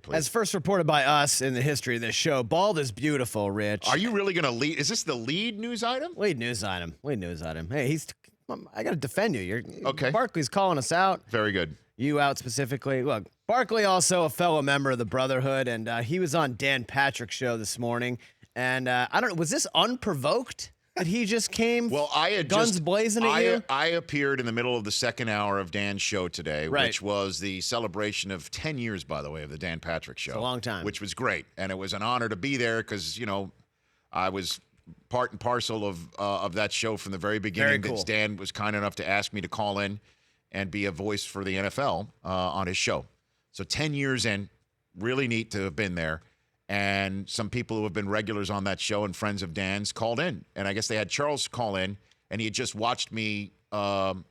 Barkley. As first reported by us in the history of this show, bald is beautiful, Rich. Are you really going to lead? Is this the lead news item? Lead news item. Hey, I got to defend you. Okay. Barkley's calling us out. Very good. You out specifically. Look, Barkley also a fellow member of the Brotherhood, and he was on Dan Patrick's show this morning. And I don't know, was this unprovoked that he just came guns blazing at you? I appeared in the middle of the second hour of Dan's show today, Right. which was the celebration of 10 years, by the way, of the Dan Patrick show. It's a long time. Which was great. And it was an honor to be there because, I was part and parcel of that show from the very beginning. Very cool. Dan was kind enough to ask me to call in and be a voice for the NFL on his show. So 10 years in, really neat to have been there. And some people who have been regulars on that show and friends of Dan's called in. And I guess they had Charles call in, and he had just watched me on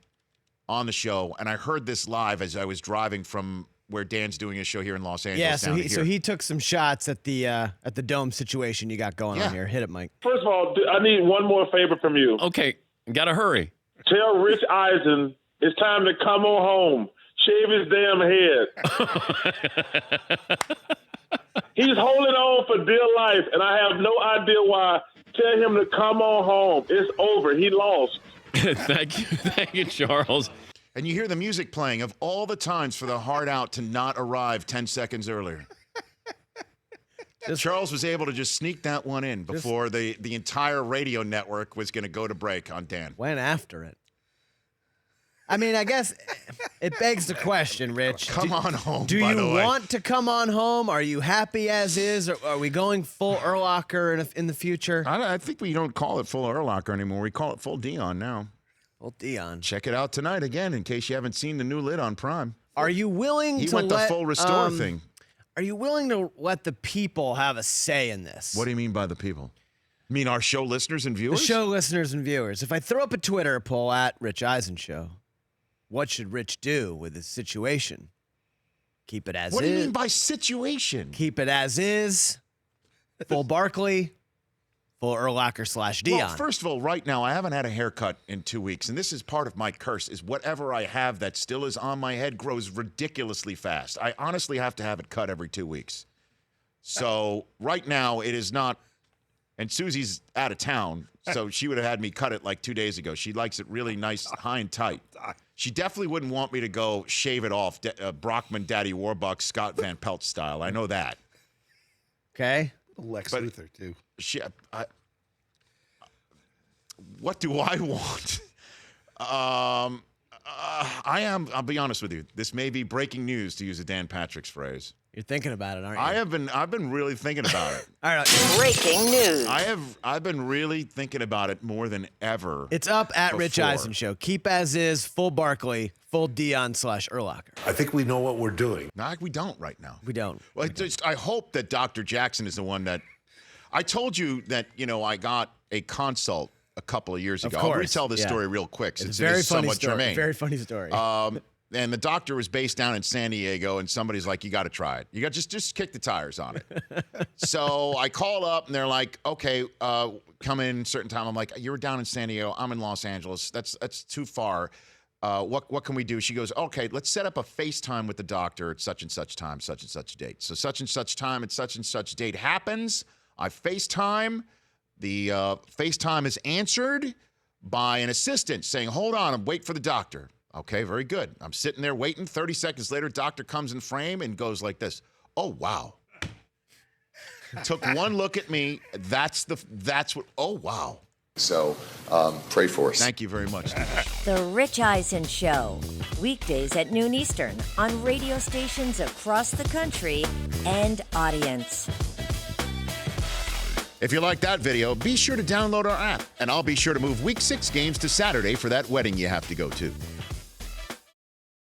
the show. And I heard this live as I was driving from where Dan's doing his show here in Los Angeles. Yeah, so he took some shots at the dome situation you got going on here. Hit it, Mike. First of all, I need one more favor from you. Okay, gotta hurry. Tell Rich Eisen it's time to come on home. Shave his damn head. He's holding on for dear life, and I have no idea why. Tell him to come on home. It's over. He lost. Thank you, Charles. And you hear the music playing of all the times for the hard out to not arrive 10 seconds earlier. Charles was able to just sneak that one in before the entire radio network was going to go to break on Dan. Went after it. I mean, I guess it begs the question, Rich. Come on home, Do by you the way. want to come on home? Are you happy as is? Or are we going full Urlacher in the future? I think we don't call it full Urlacher anymore. We call it full Deion now. Full Deion. Check it out tonight again in case you haven't seen the new lid on Prime. Are you willing He to went let the full restore thing. Are you willing to let the people have a say in this? What do you mean by the people? You mean our show listeners and The viewers? show listeners and viewers. If I throw up a Twitter poll at Rich Eisen Show, what should Rich do with this situation? Keep it as is. What do you mean by situation? Keep it as is. Full Barkley. Full Urlacher / Deion. Well, first of all, right now, I haven't had a haircut in 2 weeks, and this is part of my curse, is whatever I have that still is on my head grows ridiculously fast. I honestly have to have it cut every 2 weeks. So right now, it is not, and Susie's out of town, so she would have had me cut it like 2 days ago. She likes it really nice, high and tight. She definitely wouldn't want me to go shave it off, Brockman, Daddy Warbucks, Scott Van Pelt style. I know that. Okay. Lex Luthor, too. What do I want? I'll be honest with you. This may be breaking news, to use a Dan Patrick's phrase. You're thinking about it, aren't you? I've been really thinking about it. All right. Breaking news. I've been really thinking about it more than ever. It's up at before. Rich Eisen Show. Keep as is, full Barkley, full Deion / Urlacher. I think we know what we're doing. No, we don't right now. We don't. Well, I hope that Dr. Jackson is the one that. I told you that I got a consult a couple of years ago. Of course. I'll retell this story real quick since It's a very it is funny somewhat story. germane. Very funny story. And the doctor was based down in San Diego, and somebody's like, "You got to try it. You got just kick the tires on it." So I call up, and they're like, "Okay, come in certain time." I'm like, "You were down in San Diego. I'm in Los Angeles. That's too far. What can we do?" She goes, "Okay, let's set up a FaceTime with the doctor at such and such time, such and such date." So such and such time at such and such date happens. I FaceTime. The FaceTime is answered by an assistant saying, "Hold on, I'm waiting for the doctor." Okay, very good. I'm sitting there waiting. 30 seconds later, doctor comes in frame and goes like this. "Oh, wow." Took one look at me. That's what, oh, wow. So pray for us. Thank you very much. The Rich Eisen Show. Weekdays at noon Eastern on radio stations across the country and audience. If you like that video, be sure to download our app, and I'll be sure to move Week 6 games to Saturday for that wedding you have to go to.